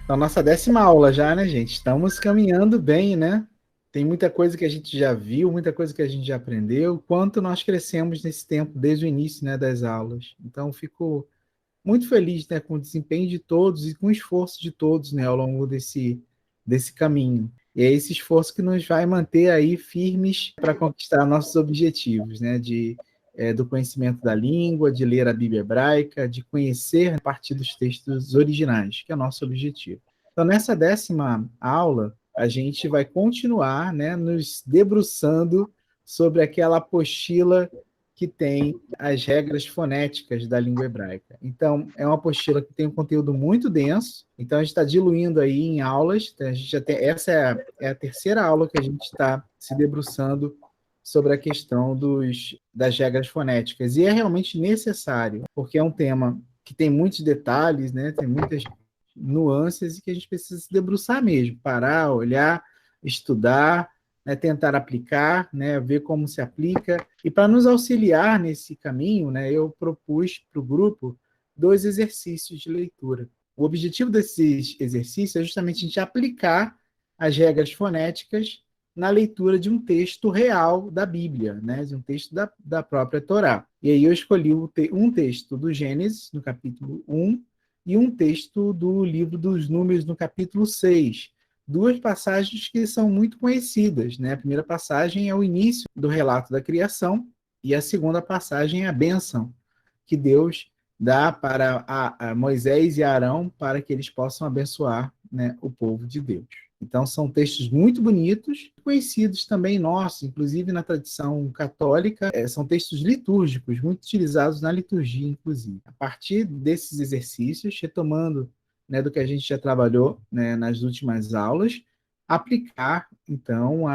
Então, nossa 10ª aula já, né, gente? Estamos caminhando bem, né? Tem muita coisa que a gente já viu, muita coisa que a gente já aprendeu, quanto nós crescemos nesse tempo, desde o início, né, das aulas. Então, fico muito feliz, né, com o desempenho de todos e com o esforço de todos, né, ao longo desse caminho. E é esse esforço que nos vai manter aí firmes para conquistar nossos objetivos, né, do conhecimento da língua, de ler a Bíblia hebraica, de conhecer a partir dos textos originais, que é o nosso objetivo. Então, nessa 10ª aula, a gente vai continuar, né, nos debruçando sobre aquela apostila que tem as regras fonéticas da língua hebraica. Então, é uma apostila que tem um conteúdo muito denso, então a gente está diluindo aí em aulas, então a gente já tem, essa é a terceira aula que a gente está se debruçando sobre a questão das regras fonéticas, e é realmente necessário, porque é um tema que tem muitos detalhes, né, tem muitas nuances, e que a gente precisa se debruçar mesmo, parar, olhar, estudar, né, tentar aplicar, né, ver como se aplica. E para nos auxiliar nesse caminho, né, eu propus para o grupo 2 exercícios de leitura. O objetivo desses exercícios é justamente a gente aplicar as regras fonéticas na leitura de um texto real da Bíblia, né, de um texto da própria Torá. E aí eu escolhi um texto do Gênesis, no capítulo 1, e um texto do livro dos Números, no capítulo 6, 2 passagens que são muito conhecidas, né? A primeira passagem é o início do relato da criação, e a segunda passagem é a bênção que Deus dá para a Moisés e Arão para que eles possam abençoar, né, o povo de Deus. Então, são textos muito bonitos, conhecidos também nossos, inclusive na tradição católica, são textos litúrgicos, muito utilizados na liturgia, inclusive. A partir desses exercícios, retomando, né, do que a gente já trabalhou, né, nas últimas aulas, aplicar, então,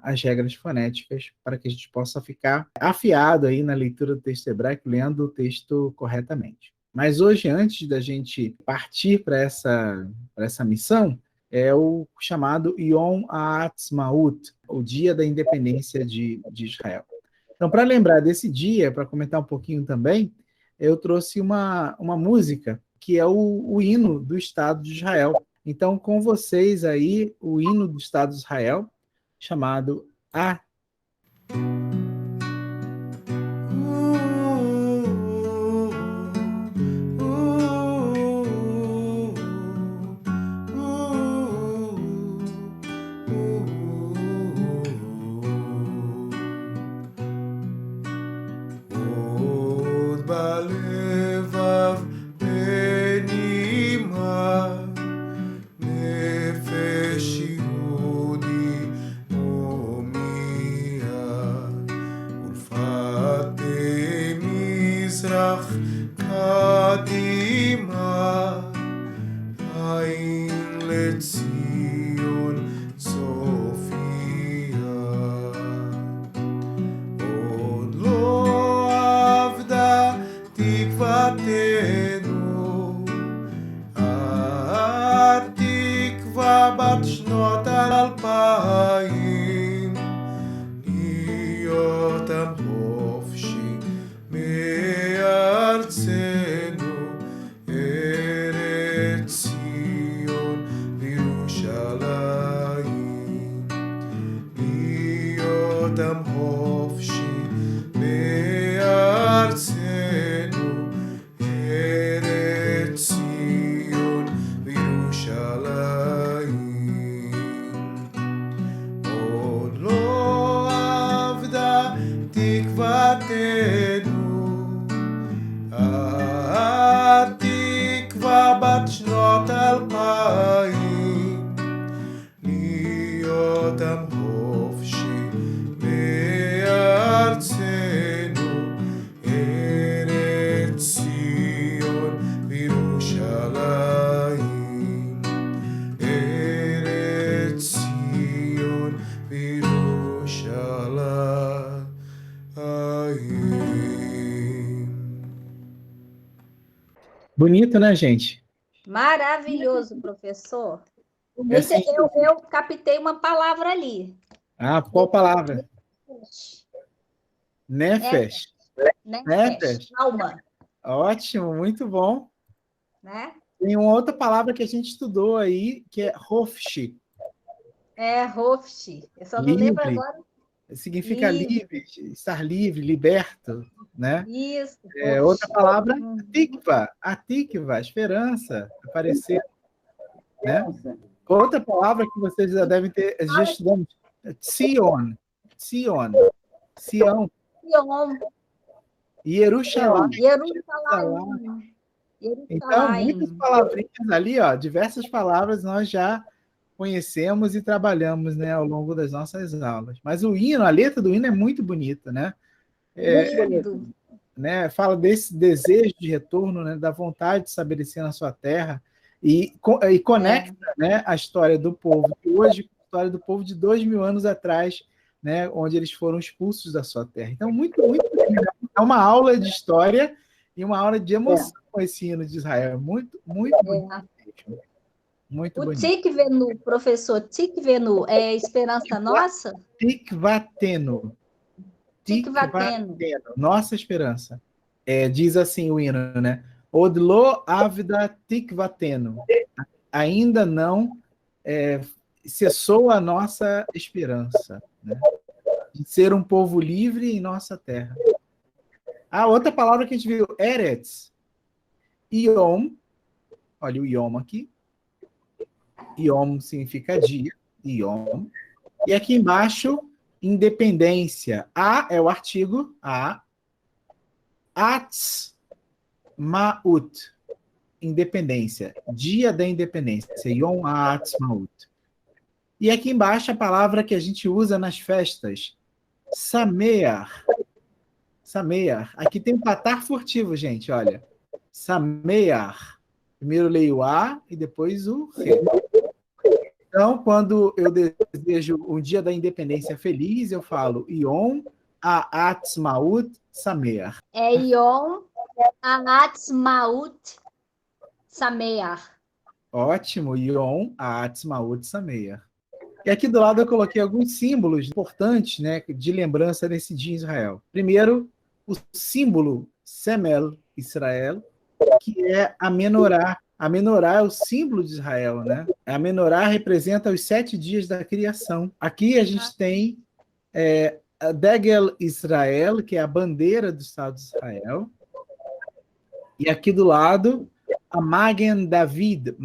as regras fonéticas para que a gente possa ficar afiado aí na leitura do texto hebraico, lendo o texto corretamente. Mas hoje, antes da gente partir para essa missão, é o chamado Yom Ha'atzmaut, o Dia da Independência de Israel. Então, para lembrar desse dia, para comentar um pouquinho também, eu trouxe uma música que é o hino do Estado de Israel. Então, com vocês aí, o hino do Estado de Israel, chamado A. עוד בלבב פנימה נפש יהודי הומייה ולפתי מזרח קדימה עין לציון צופיה עוד לא אבדה תקוותנו התקווה בת שנות 2000 להיות עם חופשי מארצנו ארץ ציון וירושלים להיות עם חופשי מארצנו ארץ ציון וירושלים עוד לא אבדה תקוותנו התקווה בת שנות 2000 להיות עם חופשי מארצנו ארץ ציון וירושלים ארץ ציון וירושלים. Bonito, né, gente? Maravilhoso, professor. É assim, Eu captei uma palavra ali. qual palavra? Nefesh. Nefesh. Nefesh. Alma. Ótimo, muito bom. Né? Tem uma outra palavra que a gente estudou aí, que é Hofshi, Hofshi. Eu só não lembro livre. agora. Significa livre, estar livre, liberto, né? Isso. Outra palavra, Hofshi. a tikva, esperança, aparecer, né? Outra palavra que vocês já devem ter, já estudamos, Sion, Sion, Sião, Sion. Jerusalém. Jerusalém. Então, muitas palavrinhas ali, ó, diversas palavras nós já conhecemos e trabalhamos, né, ao longo das nossas aulas. Mas o hino, a letra do hino é muito bonita, né? Lindo. Né? Fala desse desejo de retorno, né, da vontade de estabelecer na sua terra e conecta, né, a história do povo de hoje com a história do povo de 2000 anos atrás, né, onde eles foram expulsos da sua terra. Então, muito, muito é uma aula de história e uma aula de emoção esse hino de Israel. Muito, muito bonito. Muito o bonito. Tikvenu, professor, Tikvenu é esperança nossa? Tikvatenu. Tikvatenu. Nossa esperança. Diz assim o hino, né? Odlo avda tikvatenu. Ainda não cessou a nossa esperança, né? De ser um povo livre em nossa terra. A outra palavra que a gente viu, Eretz. Yom. Olha o Yom aqui. Yom significa dia. Yom. E aqui embaixo, independência. A é o artigo. A. Atzmaut. Independência. Dia da independência. Yom Ha'atzmaut. E aqui embaixo a palavra que a gente usa nas festas. Sameach. Sameach. Aqui tem um patar furtivo, gente, olha. Sameach. Primeiro leio o A e depois o Re. Então, quando eu desejo um dia da independência feliz, eu falo Yom Ha'atzmaut Sameach. Yom Ha'atzmaut Sameach. Ótimo, Yom Ha'atzmaut Sameach. E aqui do lado eu coloquei alguns símbolos importantes, né, de lembrança desse dia em Israel. Primeiro, o símbolo Semel Israel, que é a menorá. A menorá é o símbolo de Israel, né? A menorá representa os 7 dias da criação. Aqui a gente tem a Degel Israel, que é a bandeira do Estado de Israel. E aqui do lado, a Magen David,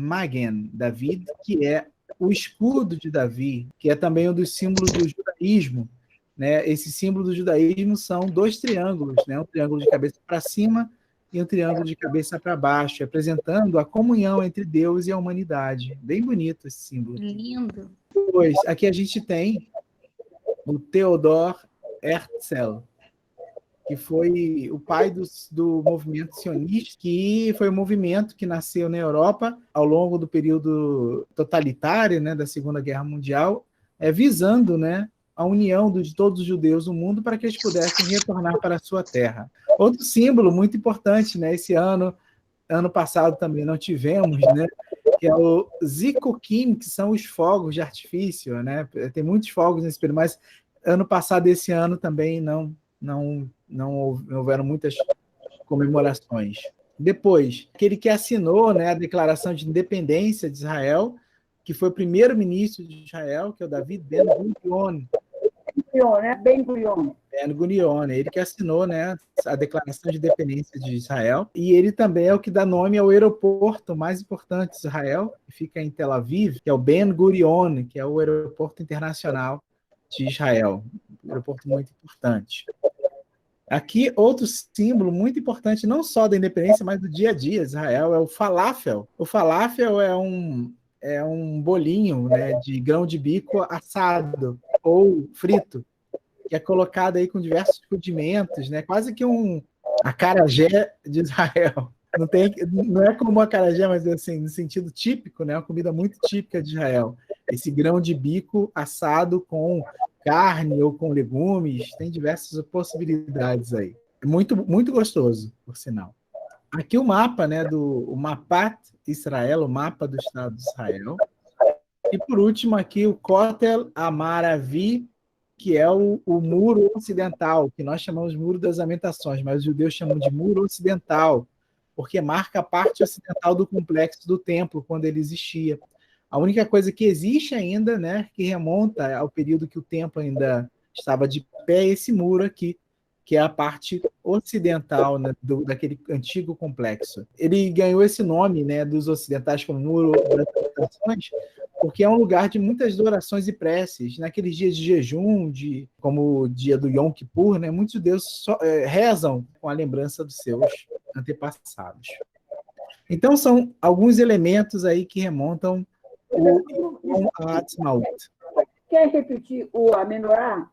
que é o escudo de Davi, que é também um dos símbolos do judaísmo. Né? Esse símbolo do judaísmo são 2 triângulos, né? Um triângulo de cabeça para cima e um triângulo de cabeça para baixo, representando a comunhão entre Deus e a humanidade. Bem bonito esse símbolo. Lindo. Depois, aqui a gente tem o Theodor Herzl, que foi o pai do movimento sionista, que foi um movimento que nasceu na Europa ao longo do período totalitário, né, da Segunda Guerra Mundial, visando, né, a união de todos os judeus do mundo para que eles pudessem retornar para a sua terra. Outro símbolo muito importante, né, esse ano passado também não tivemos, né, que é o Zikukim, que são os fogos de artifício, né? Tem muitos fogos nesse período, mas ano passado e esse ano também não houveram muitas comemorações. Depois, aquele que assinou, né, a Declaração de Independência de Israel, que foi o primeiro-ministro de Israel, que é o David Ben-Gurion. Ben-Gurion, ele que assinou, né, a Declaração de Independência de Israel, e ele também é o que dá nome ao aeroporto mais importante de Israel, que fica em Tel Aviv, que é o Ben-Gurion, que é o aeroporto internacional de Israel, um aeroporto muito importante. Aqui, outro símbolo muito importante, não só da independência, mas do dia a dia de Israel, é o falafel. O falafel é um bolinho, né, de grão de bico assado ou frito, que é colocado aí com diversos condimentos, né, quase que um acarajé de Israel. Não é como acarajé, mas assim, no sentido típico, né, uma comida muito típica de Israel. Esse grão de bico assado com carne ou com legumes, tem diversas possibilidades aí. É muito, muito gostoso, por sinal. Aqui o mapa, né, o Mapat Israel, o mapa do Estado de Israel. E por último aqui o Kotel Amaravi, que é o muro ocidental, que nós chamamos de Muro das Lamentações, mas os judeus chamam de Muro Ocidental, porque marca a parte ocidental do complexo do templo, quando ele existia. A única coisa que existe ainda, né, que remonta ao período que o templo ainda estava de pé, é esse muro aqui, que é a parte ocidental, né, daquele antigo complexo. Ele ganhou esse nome, né, dos ocidentais como Muro das Lamentações, porque é um lugar de muitas orações e preces. Naqueles dias de jejum, como o dia do Yom Kippur, né, muitos judeus rezam com a lembrança dos seus antepassados. Então, são alguns elementos aí que remontam a Atzmaut. Quer repetir a menorá?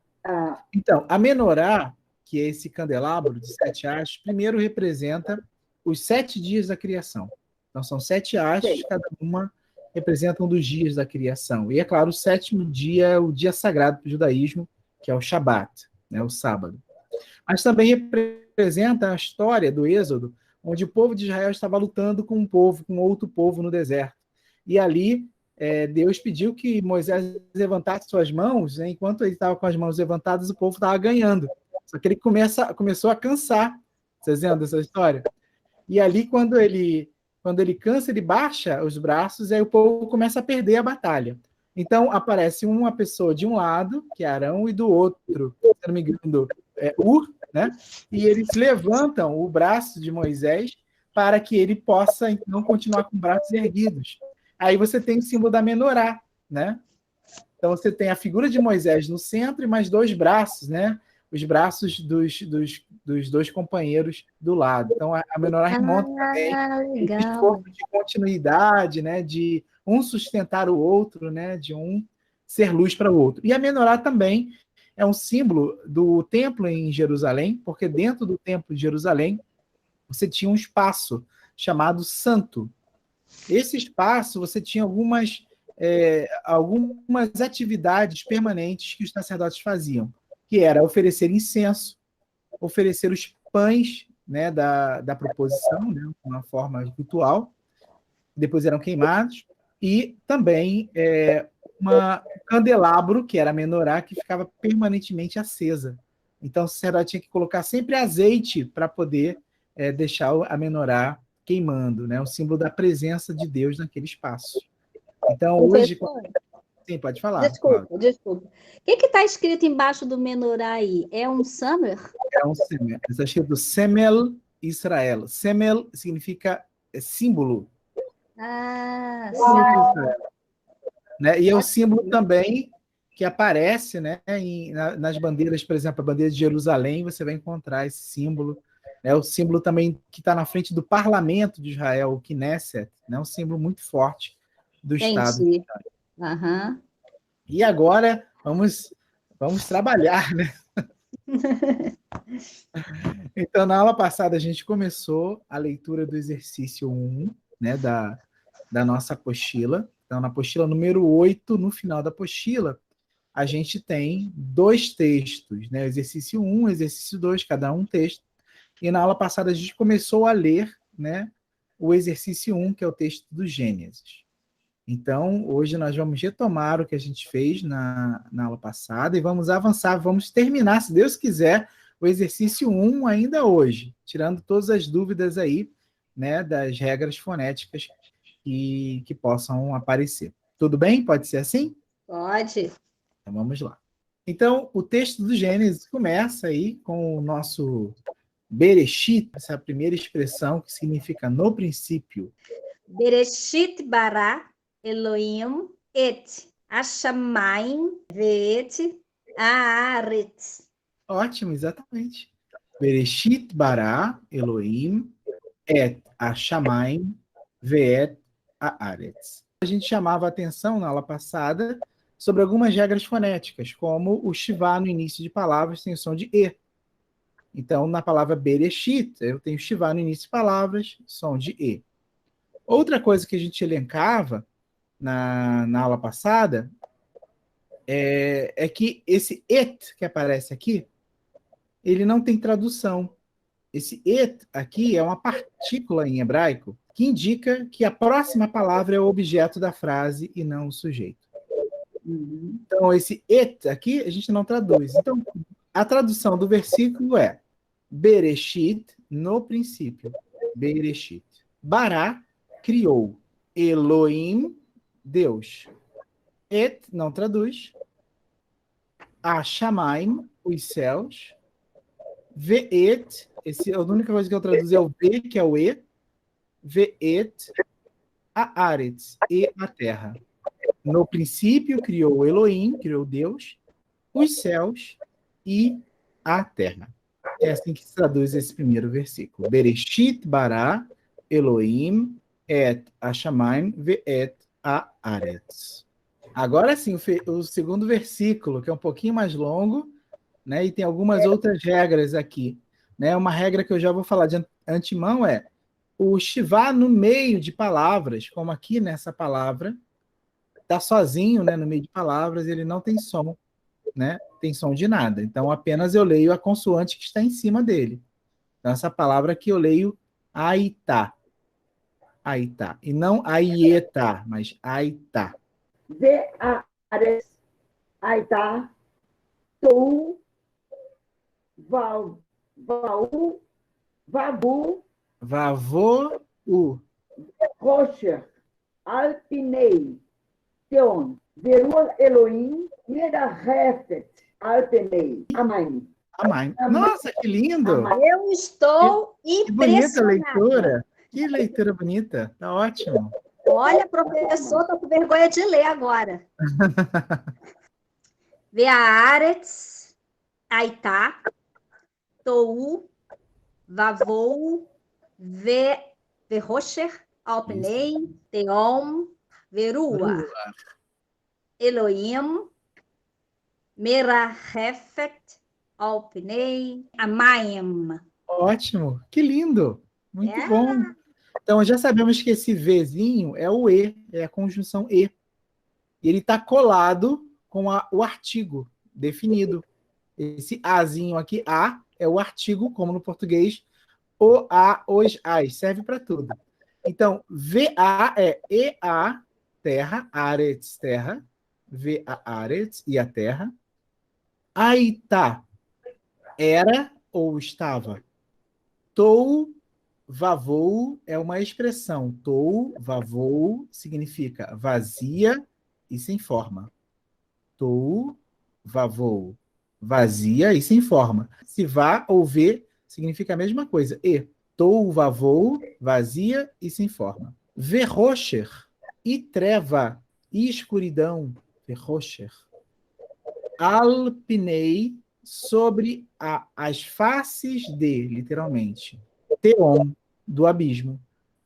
Então, a menorá, que é esse candelabro de 7 hastes, primeiro representa os 7 dias da criação. Então, são 7 hastes, cada uma representa um dos dias da criação. E, é claro, o 7º dia é o dia sagrado para o judaísmo, que é o Shabat, né, o sábado. Mas também representa a história do Êxodo, onde o povo de Israel estava lutando com outro povo no deserto. E ali, Deus pediu que Moisés levantasse suas mãos, né? Enquanto ele estava com as mãos levantadas, o povo estava ganhando. Só que ele começou a cansar. Vocês lembram dessa história? E ali, quando ele cansa, ele baixa os braços, e aí o povo começa a perder a batalha. Então, aparece uma pessoa de um lado, que é Arão, e do outro, se não me engano, Ur, né? E eles levantam o braço de Moisés para que ele possa, então, continuar com os braços erguidos. Aí você tem o símbolo da menorá, né? Então você tem a figura de Moisés no centro e mais 2 braços, né? Os braços dos 2 companheiros do lado. Então a menorá remonta também esse esforço de continuidade, né? De um sustentar o outro, né? De um ser luz para o outro. E a menorá também é um símbolo do templo em Jerusalém, porque dentro do templo de Jerusalém você tinha um espaço chamado Santo. Esse espaço, você tinha algumas atividades permanentes que os sacerdotes faziam, que era oferecer incenso, oferecer os pães, né, da proposição, né, uma forma ritual, depois eram queimados, e também um candelabro, que era a menorá, que ficava permanentemente acesa. Então, o sacerdote tinha que colocar sempre azeite para poder deixar a menorá queimando, né? O símbolo da presença de Deus naquele espaço. Então, hoje... Sim, pode falar. Desculpa. O que está escrito embaixo do menorá aí? É um Samer? É um Semel. Está escrito Semel Israel. Semel significa símbolo. Sim. Né? E é o símbolo também que aparece, né, nas bandeiras, por exemplo, a bandeira de Jerusalém, você vai encontrar esse símbolo. É o símbolo também que está na frente do parlamento de Israel, o Knesset, né? Um símbolo muito forte do Estado. Uhum. E agora vamos trabalhar, né? Então, na aula passada, a gente começou a leitura do exercício 1, né, da nossa apostila. Então, na apostila número 8, no final da apostila, a gente tem 2 textos, né? Exercício 1, exercício 2, cada um texto. E na aula passada a gente começou a ler, né, o exercício 1, que é o texto do Gênesis. Então, hoje nós vamos retomar o que a gente fez na aula passada e vamos avançar, vamos terminar, se Deus quiser, o exercício 1 ainda hoje, tirando todas as dúvidas aí, né, das regras fonéticas que possam aparecer. Tudo bem? Pode ser assim? Pode. Então, vamos lá. Então, o texto do Gênesis começa aí com o nosso Bereshit, essa primeira expressão que significa no princípio. Bereshit bara Elohim et hashamayim ve'et haaretz. Ótimo, exatamente. Bereshit bara Elohim et hashamayim ve'et haaretz. A gente chamava a atenção na aula passada sobre algumas regras fonéticas, como o shivá no início de palavras tem o som de e. Então, na palavra Bereshit, eu tenho shivá no início de palavras, som de e. Outra coisa que a gente elencava na aula passada é que esse et que aparece aqui, ele não tem tradução. Esse et aqui é uma partícula em hebraico que indica que a próxima palavra é o objeto da frase e não o sujeito. Então, esse et aqui a gente não traduz. Então, a tradução do versículo é Bereshit, no princípio. Bereshit. Bará criou. Elohim, Deus. Et, não traduz. Shamaim, os céus. Ve'et, a única coisa que eu traduzo é o V, que é o E. Ve'et, Haaretz, e a terra. No princípio criou Elohim, criou Deus, os céus e a terra. É assim que se traduz esse primeiro versículo. Bereshit bara Elohim et Hashamayim ve'et haaretz. Agora sim, o segundo versículo, que é um pouquinho mais longo, né, e tem algumas outras regras aqui. Né? Uma regra que eu já vou falar de antemão é o Shivá no meio de palavras, como aqui nessa palavra, está sozinho, né, no meio de palavras, ele não tem som, né? Tem som de nada. Então, apenas eu leio a consoante que está em cima dele. Então, essa palavra aqui eu leio Aitá. Aitá. E não Aietá, mas Aitá. Ve'aretz Aitá Tou Vavu Vavu Vavô U. Rocher Alpinei Teon Verua Elohim Merahefet Alpinei Amém. Amém. Nossa, que lindo! Eu estou Que bonita impressionada. leitura! Que leitura bonita! Tá ótimo. Olha, professor, estou com vergonha de ler agora. Ve'aretz, Aitá, Tou, Vavou, Verrocher, Alpnei, Teom, Verua, Elohim, Merahefet, Alpnei, Amayim. Ótimo! Que lindo! Muito É. bom! Então, já sabemos que esse Vzinho é o E, é a conjunção E. Ele está colado com o artigo definido. Esse Azinho aqui, A, é o artigo, como no português, o, a, os, as, serve para tudo. Então, VA é EA, terra, Aretz, terra, VA, Aretz, e a terra. Aitá, era ou estava. Tou, vavou é uma expressão. Tou, vavou significa vazia e sem forma. Tou, vavou, vazia e sem forma. Se vá ou vê significa a mesma coisa. E, tou, vavou, vazia e sem forma. Verrocher, e treva, e escuridão. Verrocher. Alpinei, sobre as faces de, literalmente. Teom, do abismo.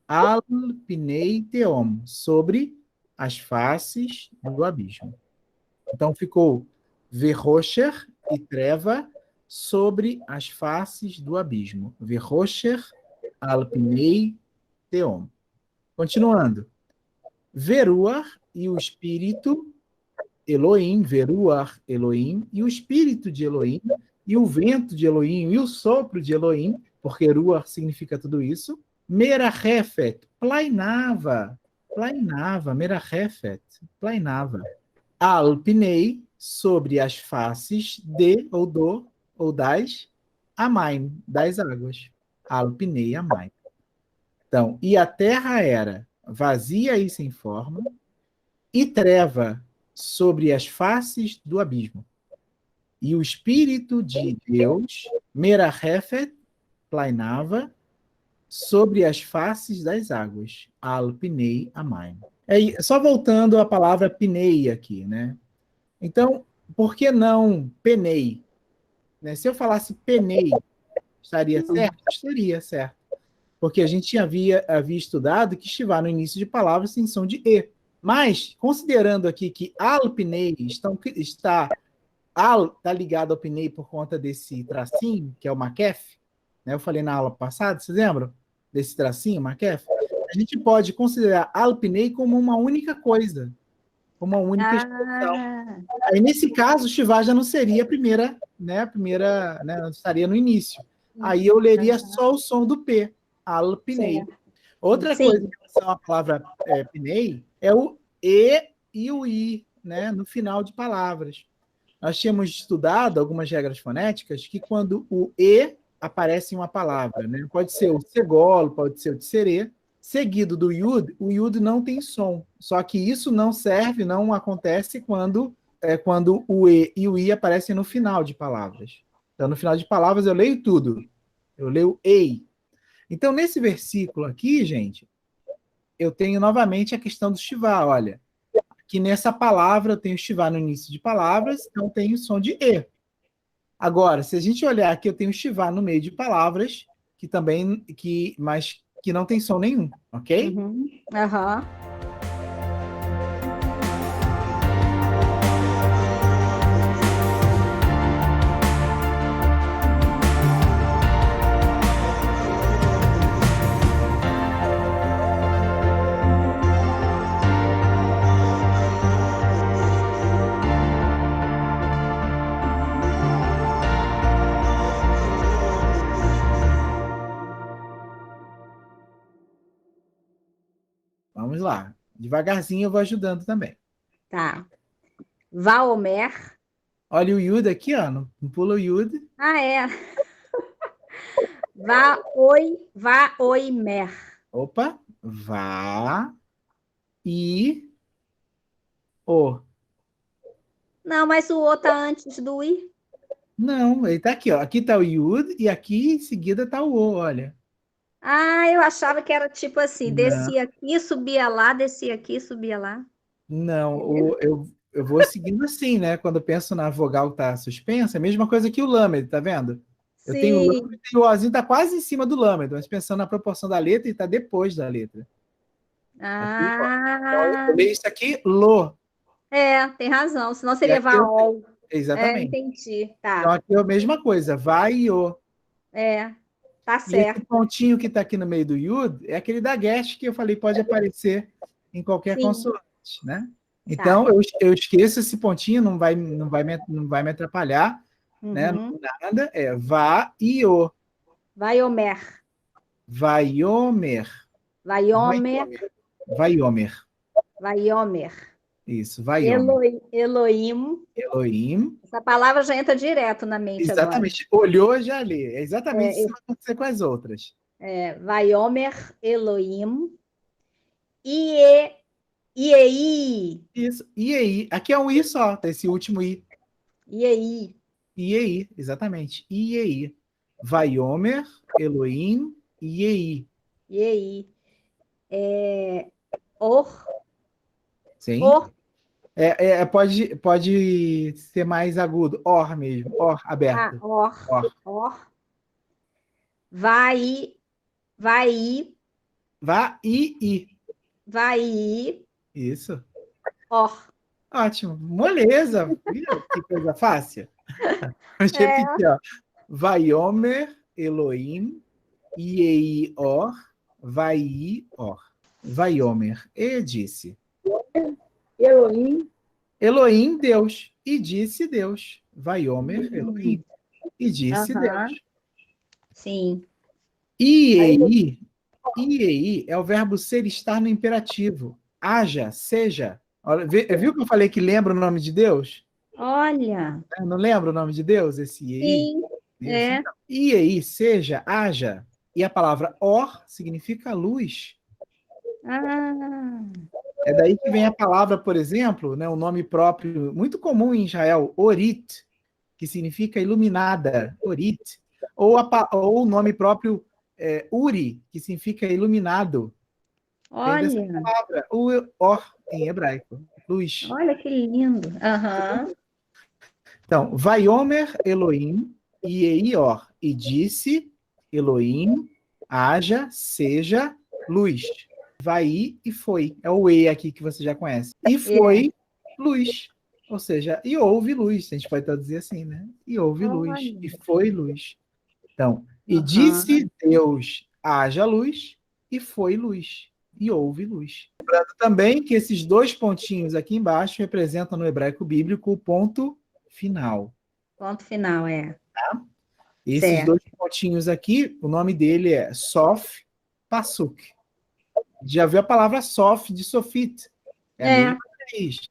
Alpinei teom, sobre as faces do abismo. Então ficou Verrocher e treva sobre as faces do abismo. Verrocher, Alpinei teom. Continuando. Veruar e o espírito Elohim, Veruar, Elohim, e o espírito de Elohim, e o vento de Elohim, e o sopro de Elohim, porque Ruar significa tudo isso. Merahefet, plainava, Merahefet, plainava. Alpinei, sobre as faces de, ou do, ou das, Amaim, das águas. Alpinei, Amaim. Então, e a terra era vazia e sem forma, e treva sobre as faces do abismo. E o Espírito de Deus, Merahefet, plainava sobre as faces das águas. Alpinei Amaim. Só voltando à palavra pinei aqui, né? Então, por que não penei? Né? Se eu falasse penei, estaria certo? Estaria certo. Porque a gente havia estudado que estivar no início de palavras sem som de E. Mas, considerando aqui que alpinei está ligado ao pinei por conta desse tracinho, que é o maquef, né? Eu falei na aula passada, vocês lembram? Desse tracinho, maquef? A gente pode considerar alpinei como uma única coisa, como uma única expressão. Aí, nesse caso, Shivá já não seria a primeira, né? Né? Estaria no início. Aí eu leria só o som do P, alpinei. Outra coisa em relação à palavra pinei é o E e o I, né, no final de palavras. Nós tínhamos estudado algumas regras fonéticas que quando o E aparece uma palavra, né? Pode ser o segolo, pode ser o tserê, seguido do yud, o yud não tem som. Só que isso não serve, não acontece quando o e e o i aparecem no final de palavras. Então, no final de palavras, eu leio tudo. Eu leio ei. Então, nesse versículo aqui, gente, eu tenho novamente a questão do shivá. Olha, que nessa palavra eu tenho shivá no início de palavras, então tem o som de e. Agora, se a gente olhar aqui, eu tenho shivá no meio de palavras, mas que não tem som nenhum, ok? Uhum. Aham. Vamos lá. Devagarzinho eu vou ajudando também. Tá. Vaomer. Olha o Yud aqui, ó. Não pula o Yud. Ah, é. Vaoimer. Opa. Vá. I. O. Não, mas o O tá antes do I. Não, ele tá aqui, ó. Aqui tá o Yud e aqui em seguida tá o O, olha. Ah, eu achava que era tipo assim, Não, descia aqui, subia lá, descia aqui, subia lá. não. Eu vou seguindo assim, né? Quando eu penso na vogal tá suspensa, é a mesma coisa que o lâmede, tá vendo? Eu tenho o Sim. lâmede e o Ozinho tá quase em cima do lâmede, mas pensando na proporção da letra, ele tá depois da letra. Aqui, ó. Então, eu leio isso aqui, Lô. Tem razão, senão E seria aqui eu... Vaol. Exatamente. Entendi. Então, Tá. aqui é a mesma coisa, vai e o. Tá E esse certo. pontinho que está aqui no meio do Yud é aquele da Gesh que eu falei pode aparecer em qualquer Sim. consoante, né? Tá. Então, eu esqueço esse pontinho, não vai me atrapalhar, né? Uhum. Nada, é vá e o. Vaiomer. Vaiomer. Vaiomer. Vaiomer. Vaiomer. Isso, Vaiomer. Elohim. Elohim. Essa palavra já entra direto na mente agora. Exatamente. Olhou, já lê. É exatamente isso que vai acontecer com as outras. Vaiomer Elohim. Iei. Isso. E aí? Aqui é um I só, tá esse último I. Iei. E aí, exatamente. E aí? Vaiomer, Elohim, e aí? Iei. Or. Sim? Or. Pode ser mais agudo. Or mesmo. Or, aberto. Or. Or. Vai. Vai. Vá e. Vai. Isso. Or. Ótimo. Moleza. Viu? Que coisa fácil. Vamos repetir, ó. Vaiomer, Elohim, e aí, or, vai, or. Vaiomer, e disse. Elohim, Elohim, Deus. E disse Deus. Vaiomer, Elohim. E disse Deus. Sim. Iei é o verbo ser, estar no imperativo. Haja, seja. Olha, viu que eu falei que lembra o nome de Deus? Olha. Não lembra o nome de Deus, esse iei? Sim. Então, iei, seja, haja. E a palavra or significa luz. É daí que vem a palavra, por exemplo, né, o nome próprio, muito comum em Israel, Orit, que significa iluminada, Orit. Ou o nome próprio Uri, que significa iluminado. Vem dessa Olha. palavra, or, em hebraico, luz. Olha que lindo. Então, Vaiomer Elohim, Ieior, e disse Elohim, haja, seja, luz. Vai e foi. É o E aqui que você já conhece. E foi luz. Ou seja, e houve luz. A gente pode traduzir assim, né? E houve luz. E foi luz. Então, e disse Deus, haja luz, e foi luz. E houve luz. Lembrando também que esses dois pontinhos aqui embaixo representam no hebraico bíblico o ponto final. Ponto final, Tá? Esses certo. dois pontinhos aqui, o nome dele é Sof Pasuk. Já viu a palavra Sof de Sofit? É a mesma raiz.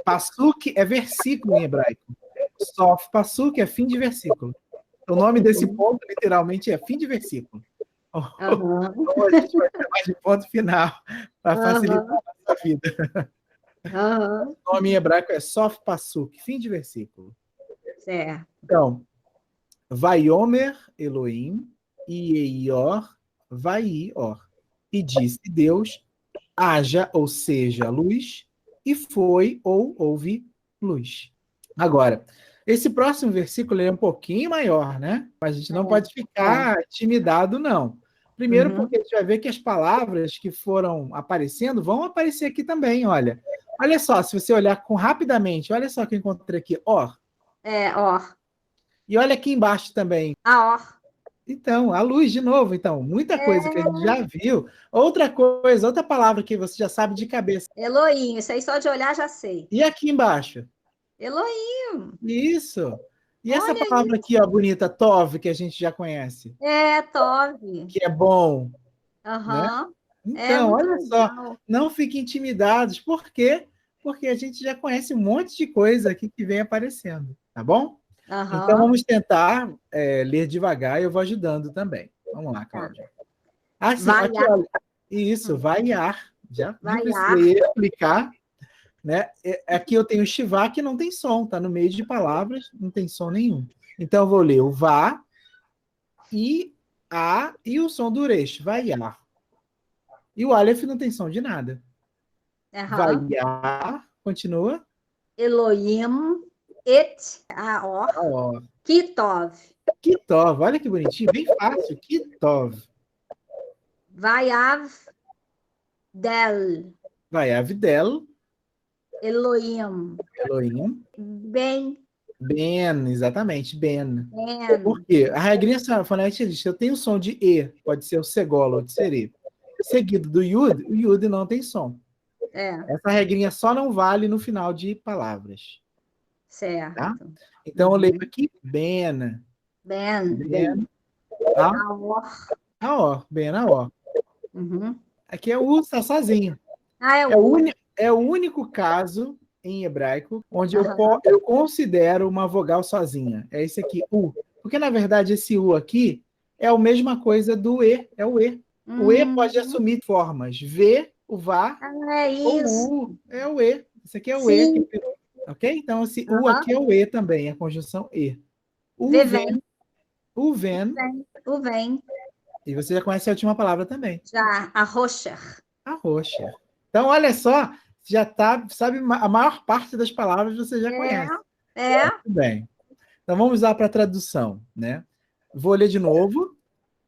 Pasuk é versículo em hebraico. Sof Pasuk é fim de versículo. O nome desse ponto, literalmente, é fim de versículo. Aham, Então, a gente vai chamar de ponto final, para facilitar aham, a nossa vida. aham, O nome em hebraico é Sof Pasuk, fim de versículo. certo. Então, Vaiomer Elohim, Ieior, Vaior. E disse Deus, haja ou seja luz, e foi ou houve luz. Agora, esse próximo versículo é um pouquinho maior, né? Mas a gente não pode ficar intimidado, não. Primeiro, Uhum. porque a gente vai ver que as palavras que foram aparecendo vão aparecer aqui também, olha. Olha só, se você olhar rapidamente, olha só que eu encontrei aqui, or. Or. E olha aqui embaixo também. Or. Então, a luz de novo, então, muita coisa que a gente É, já viu. Outra coisa, outra palavra que você já sabe de cabeça. Elohim, isso aí só de olhar já sei. E aqui embaixo? Elohim, Isso. E essa olha palavra aí. aqui, ó, bonita, Tov, que a gente já conhece, Tov. que é bom, né? Aham. É Então, muito olha só, legal. não fiquem intimidados. Por quê? Porque a gente já conhece um monte de coisa aqui que vem aparecendo, tá bom? Então, Aham. vamos tentar ler devagar e eu vou ajudando também. Vamos lá, Tá. Cláudia. Ah, sim, aqui, Vaiar. olha. Isso, vaiar. Já viu que Vaiar. precisei aplicar, né? Aqui eu tenho Shivá, que não tem som, tá no meio de palavras, não tem som nenhum. Então, eu vou ler o vá, e a e o som do resh, vaiar. E o Aleph não tem som de nada. Aham. Vaiar, continua. Elohim. Or. Ó, Kitov. Kitov, olha que bonitinho, bem fácil. Kitov. Vayav. Del. Vaiav del, Elohim. Elohim. Ben. Ben, exatamente, Ben. Por Ben. quê? A regrinha fonética diz que eu tenho som de E, pode ser o Segola ou de Seri. Seguido do Yud, o Yud não tem som. Essa regrinha só não vale no final de palavras. Certo. Tá? Então, eu leio aqui Ben. Ben. Ben. Aor. Aor. Ben Aor. Uhum. Aqui é o está sozinho. É É o único caso em hebraico onde Aham. eu considero uma vogal sozinha. É esse aqui, U. Porque, na verdade, esse U aqui é a mesma coisa do E, é o E. O E pode assumir formas. V, o VA, É ou isso. U. É o E. Esse aqui é o E. Sim. Ok? Então, esse U Aham. aqui é o E também, a conjunção E. O Vem. VEN, o VEN, O vem. e você já conhece a última palavra também. Já. A roxa. A roxa. Então, olha só, já tá, sabe, a maior parte das palavras você já conhece. É. Muito bem. Então, vamos lá para a tradução, né? Vou ler de novo.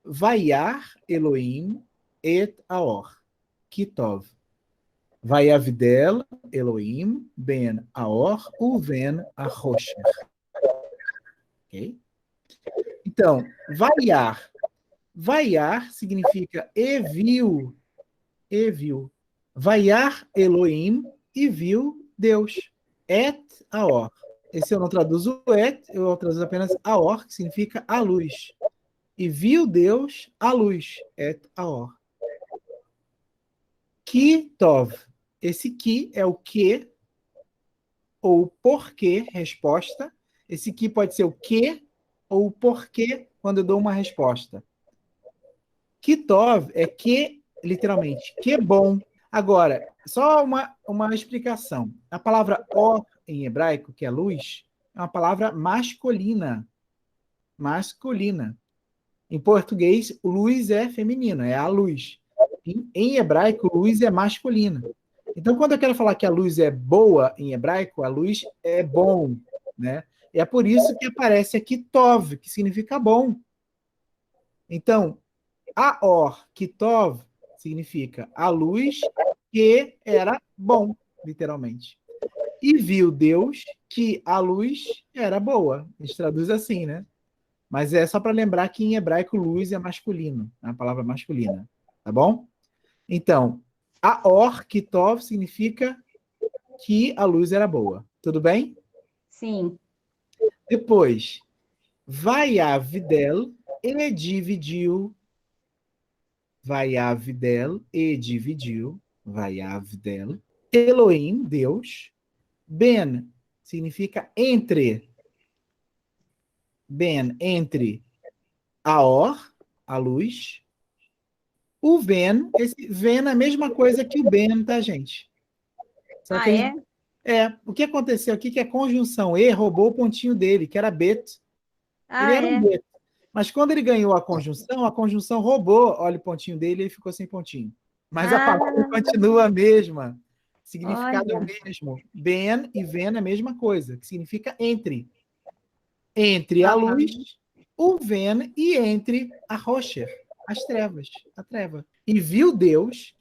Vaiar Elohim et Aor. Kitov. Vaiavdel Elohim ben Aor uven Arosher. Ok? Então, vaiar. Vaiar significa e viu. E viu. Vaiar Elohim e viu Deus. Et Aor. Esse eu não traduzo et, eu traduzo apenas Aor, que significa a luz. E viu Deus a luz. Et Aor. Ki Tov. Esse que é o que ou porquê, resposta. Esse que pode ser o que ou o porquê quando eu dou uma resposta. Kitov é que, literalmente, que bom. Agora, só uma explicação. A palavra or em hebraico, que é luz, é uma palavra masculina. Masculina. Em português, luz é feminino, é a luz. Em hebraico, luz é masculina. Então, quando eu quero falar que a luz é boa em hebraico, a luz é bom, né? E é por isso que aparece aqui tov, que significa bom. Então, Aor, Kitov, significa a luz que era bom, literalmente. E viu Deus que a luz era boa. A gente traduz assim, né? Mas é só para lembrar que em hebraico luz é masculino, é uma palavra masculina, tá bom? Então, Aor, Kitov, significa que a luz era boa. Tudo bem? Sim. Depois, Vaiavdel e dividiu. Vaiavdel e dividiu. Vaiavdel. Elohim, Deus. Ben significa entre. Ben, entre Aor, a luz. O Ven, esse Ven é a mesma coisa que o Ben, tá, gente? Só que Ah, é? o que aconteceu aqui que a conjunção E roubou o pontinho dele, que era bet. Ele Ah, era um é? bet. Mas quando ele ganhou a conjunção roubou, olha o pontinho dele e ele ficou sem pontinho. Mas a Ah, palavra continua a mesma. Significado é o olha. mesmo. Ben e Ven é a mesma coisa, que significa entre. Entre a luz, Aham. o Ven e entre a Rocher, as trevas, a treva. E viu Deus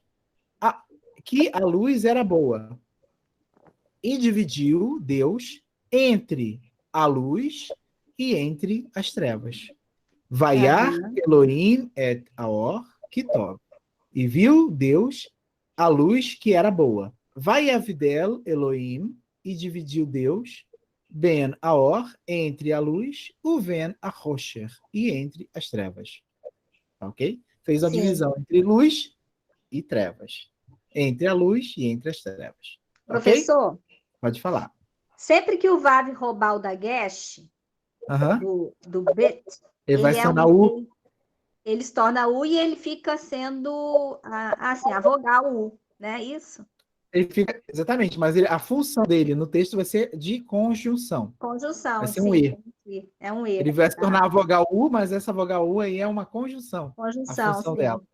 que a luz era boa. E dividiu Deus entre a luz e entre as trevas. Vaiar Aham. Elohim et Aor Kitov. E viu Deus a luz que era boa. Vaiavidel Elohim, e dividiu Deus Ben Aor, entre a luz, o Ben a Rocher, e entre as trevas. Ok? Fez a Sim. divisão entre luz e trevas. Entre a luz e entre as trevas. Ok? Professor, Pode falar. sempre que o Vav roubar o Dagesh, Uhum. do Bet, Ele vai ele se é tornar um. U. Ele se torna U e ele fica sendo assim, a vogal U, né? Isso? Ele fica, exatamente, mas a função dele no texto vai ser de conjunção. Vai Conjunção, ser um sim. E. É um E. Ele vai se Tá. tornar a vogal U, mas essa vogal U aí é uma conjunção. A Conjunção, função dela. sim.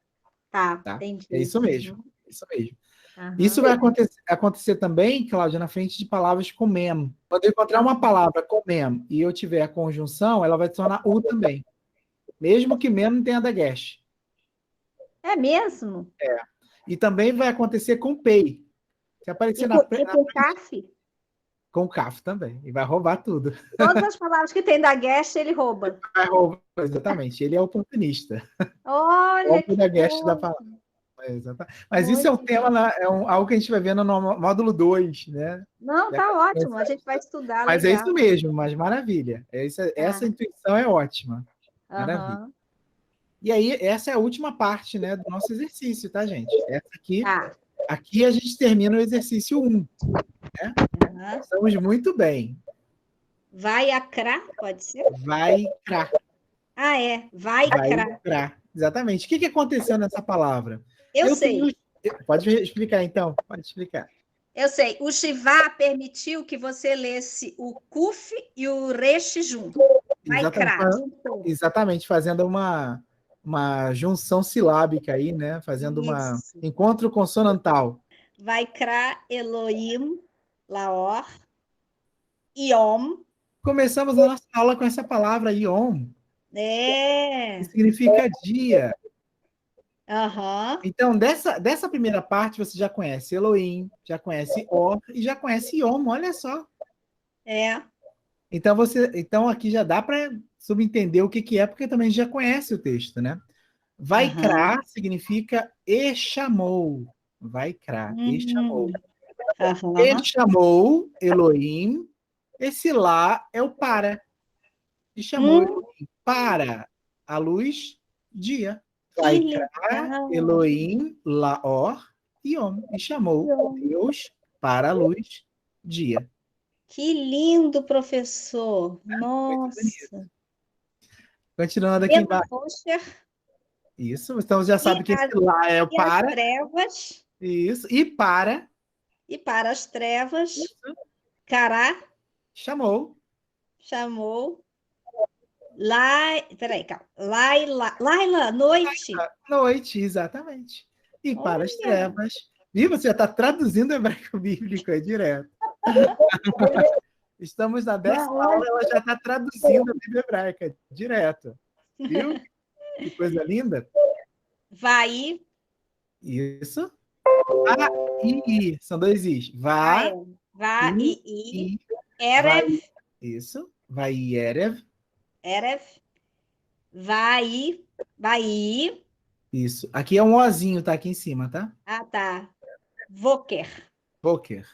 Tá, Tá? É entendi. isso mesmo. Uhum. Isso mesmo. Isso Aham. vai acontecer também, Cláudia, na frente de palavras com mem. Quando eu encontrar uma palavra com mem e eu tiver a conjunção, ela vai se tornar U também. Mesmo que mem não tenha dagesh. É mesmo? E também vai acontecer com pei. Se aparecer E com CAF? com caf também. E vai roubar tudo. Todas as palavras que tem Dagesh, ele rouba. Vai roubar, exatamente. Ele é oportunista. Olha Rouba o que dagesh da coisa. palavra. Mas isso é um Muito. tema, algo que a gente vai ver no módulo 2, né? Não, Já tá que ótimo. A gente vai estudar, Mas é isso legal. mesmo, mas maravilha. Essa Tá. intuição é ótima. Maravilha. Aham. E aí, essa é a última parte, né, do nosso exercício, tá, gente? Essa Tá. aqui a gente termina o exercício 1, né? Aham. Estamos muito bem. Vai acrá, pode ser? Vai crá. Ah, é. Vai Vai crá. crá. Exatamente. O que aconteceu nessa palavra? Eu sei. Pode explicar, então? Pode explicar. Eu sei. O Shivá permitiu que você lesse o Kuf e o Resh junto. Vai crá. Exatamente, fazendo uma junção silábica aí, né? Fazendo uma Isso. encontro consonantal. Vai crá Elohim, Laor, Yom. Começamos a nossa aula com essa palavra Yom, que É. significa dia. Aham. Então, dessa primeira parte, você já conhece Elohim, já conhece Or e já conhece Yom, olha só. É. Então aqui já dá para subentender o que é, porque também já conhece o texto, né? Vaikra significa e chamou. Vaikra, e chamou. Aham. E chamou Elohim. Esse lá é o para. E chamou Elohim para a luz, dia. Vaikra, Elohim, Laor, Yom. E chamou Deus para a luz, dia. Que lindo, professor. Nossa. Continuando aqui embaixo. Rocher, Isso, então já sabe que esse lá é o e as para. trevas. Isso, e para. E para as trevas, Isso. Cará Chamou. chamou. Peraí, calma. Laila, noite. Noite, exatamente. E para as Olha. trevas. Viu? Você já está traduzindo o hebraico bíblico, é direto. Estamos na 10ª aula, ela já está traduzindo a Bíblia hebraica, direto. Viu? Que coisa linda. Vai. Isso. Vá e. São dois is. Vá. Vai e. Erev. Isso. Vai e Erev. Erev. Vai. Isso. Aqui é um ozinho, tá aqui em cima, tá? Ah, tá. Voker. Voker.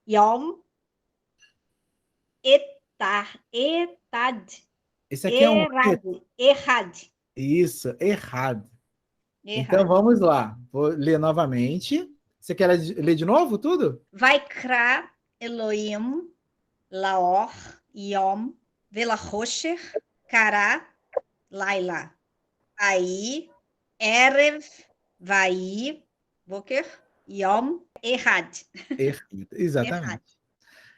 Yom. Etad. Esse aqui é um... Errad. Isso, errado. Então, vamos lá. Vou ler novamente. Você quer ler de novo tudo? Vaikra Elohim, Laor, Yom, Velachosher, Kará, Laila. Aí, Erev, Vai, Boker, Yom, Errad. Perfeito, exatamente. Errad.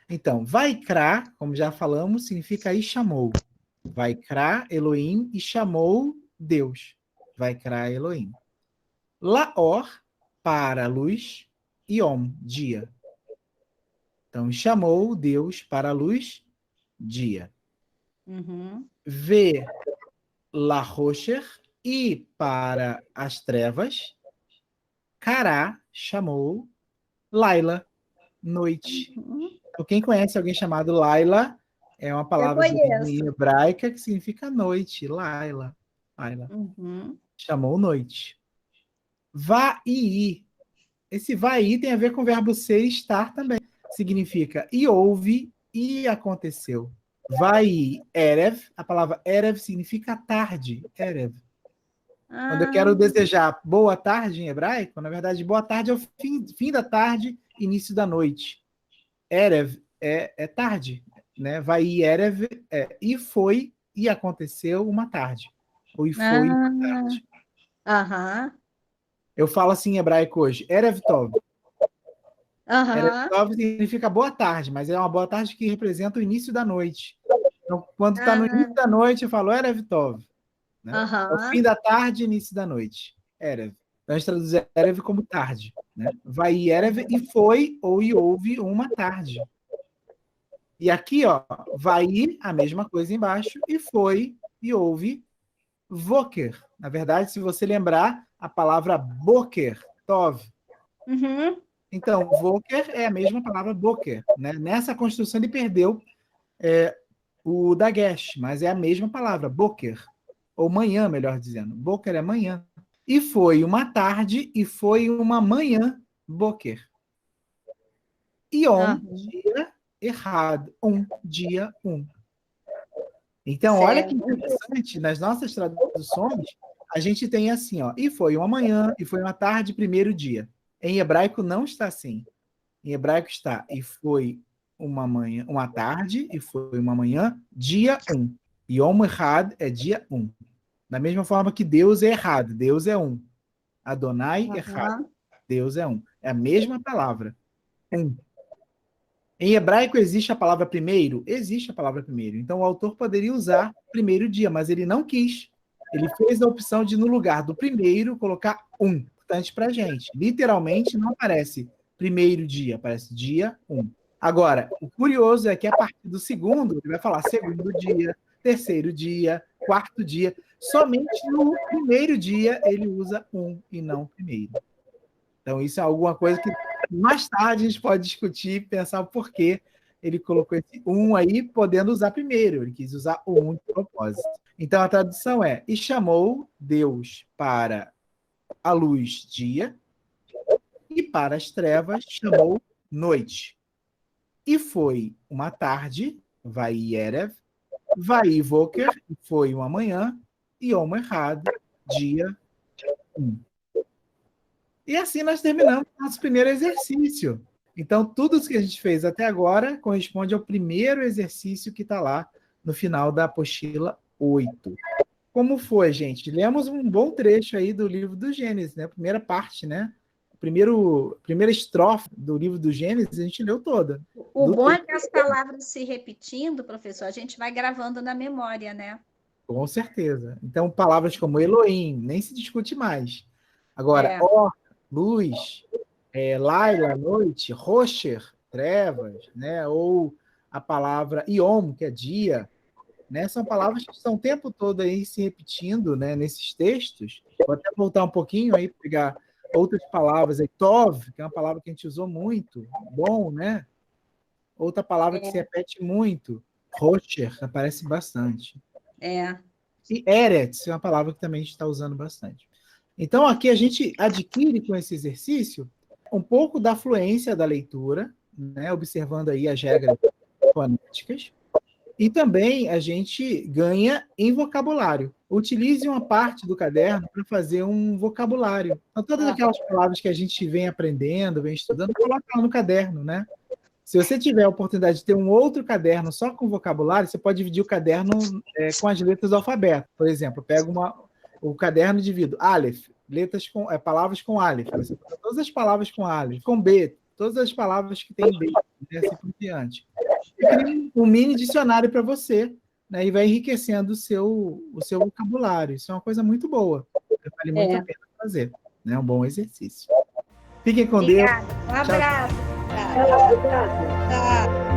Então, Vaikra, como já falamos, significa e chamou. Vaikra, Elohim, e chamou Deus. Vaikra, Elohim. Laor, para a luz, Yom, dia. Então, chamou Deus para a luz, dia. Uhum. Ve, Larocher, e para as trevas, Kará, chamou Laila, noite. Uhum. Então, quem conhece alguém chamado Laila, é uma palavra de origem conheço. hebraica que significa noite. Laila. Laila. Uhum. Chamou noite. Vai. Esse vai tem a ver com o verbo ser e estar também. Significa e houve e aconteceu. Vai, Erev. A palavra Erev significa tarde. Erev. Quando eu quero desejar boa tarde em hebraico, na verdade, boa tarde é o fim da tarde, início da noite. Erev é tarde, né? Vai Erev e foi e aconteceu uma tarde. Ou e foi uma tarde. Aham. Eu falo assim em hebraico hoje, Erev Tov. Erev Aham. Tov significa boa tarde, mas é uma boa tarde que representa o início da noite. Então, quando está no início da noite, eu falo Erev Tov. Né? É o fim da tarde, início da noite. Erev. Então, a gente traduz Erev como tarde. Né? Vai Erev e foi ou e houve uma tarde. E aqui, ó, vai a mesma coisa embaixo, e foi e houve Voker. Na verdade, se você lembrar, a palavra Boker, Tov. Uhum. Então, Voker é a mesma palavra Boker. Né? Nessa construção ele perdeu o Dagesh, mas é a mesma palavra, Boker. Ou manhã, melhor dizendo. Boker é manhã. E foi uma tarde e foi uma manhã, Boker. Yom, dia errado. Dia 1. Então, olha que interessante, nas nossas traduções, a gente tem assim, ó, e foi uma manhã, e foi uma tarde, primeiro dia. Em hebraico não está assim. Em hebraico está, e foi uma manhã, uma tarde, e foi uma manhã, dia 1. Yom Errad é dia 1. Da mesma forma que Deus é errado, Deus é um. Adonai errado, Deus é um. É a mesma palavra, um. Em hebraico existe a palavra primeiro? Existe a palavra primeiro. Então o autor poderia usar primeiro dia, mas ele não quis. Ele fez a opção de, no lugar do primeiro, colocar um. Importante para a gente. Literalmente não aparece primeiro dia, aparece dia 1. Agora, o curioso é que a partir do segundo, ele vai falar segundo dia, terceiro dia, quarto dia. Somente no primeiro dia ele usa um e não primeiro. Então isso é alguma coisa que mais tarde a gente pode discutir, pensar o porquê ele colocou esse um aí, podendo usar primeiro. Ele quis usar o um de propósito. Então a tradução é: e chamou Deus para a luz dia, e para as trevas chamou noite. E foi uma tarde, vai Erev, vai Voker, e foi uma manhã, e Yom Errad, dia 1. E assim nós terminamos nosso primeiro exercício. Então, tudo isso que a gente fez até agora corresponde ao primeiro exercício que está lá no final da apostila 8. Como foi, gente? Lemos um bom trecho aí do livro do Gênesis, né? A primeira parte, né? Primeira estrofe do livro do Gênesis, a gente leu toda. O bom é que as palavras se repetindo, professor, a gente vai gravando na memória, né? Com certeza. Então, palavras como Elohim, nem se discute mais. Agora, ó, luz, Laila, noite, Rocher, trevas, né? Ou a palavra Yom, que é dia, né? São palavras que estão o tempo todo aí se repetindo, né? Nesses textos. Vou até voltar um pouquinho aí, pegar outras palavras aí. Tov, que é uma palavra que a gente usou muito, bom, né? Outra palavra que se repete muito, Rocher, aparece bastante. E Eretz é uma palavra que também a gente está usando bastante. Então, aqui a gente adquire com esse exercício um pouco da fluência da leitura, né, observando aí as regras fonéticas, e também a gente ganha em vocabulário. Utilize uma parte do caderno para fazer um vocabulário. Então, todas aquelas palavras que a gente vem aprendendo, vem estudando, coloca lá no caderno, né? Se você tiver a oportunidade de ter um outro caderno só com vocabulário, você pode dividir o caderno com as letras do alfabeto. Por exemplo, pega o caderno e divido Aleph, palavras com Aleph. Você pega todas as palavras com Aleph, com B, todas as palavras que tem B, e assim por diante. E cria um mini dicionário para você, né, e vai enriquecendo o seu vocabulário. Isso é uma coisa muito boa. Vale muito a pena fazer. É um bom exercício. Fiquem com Deus. Obrigada. Um abraço. Obrigada. Tchau.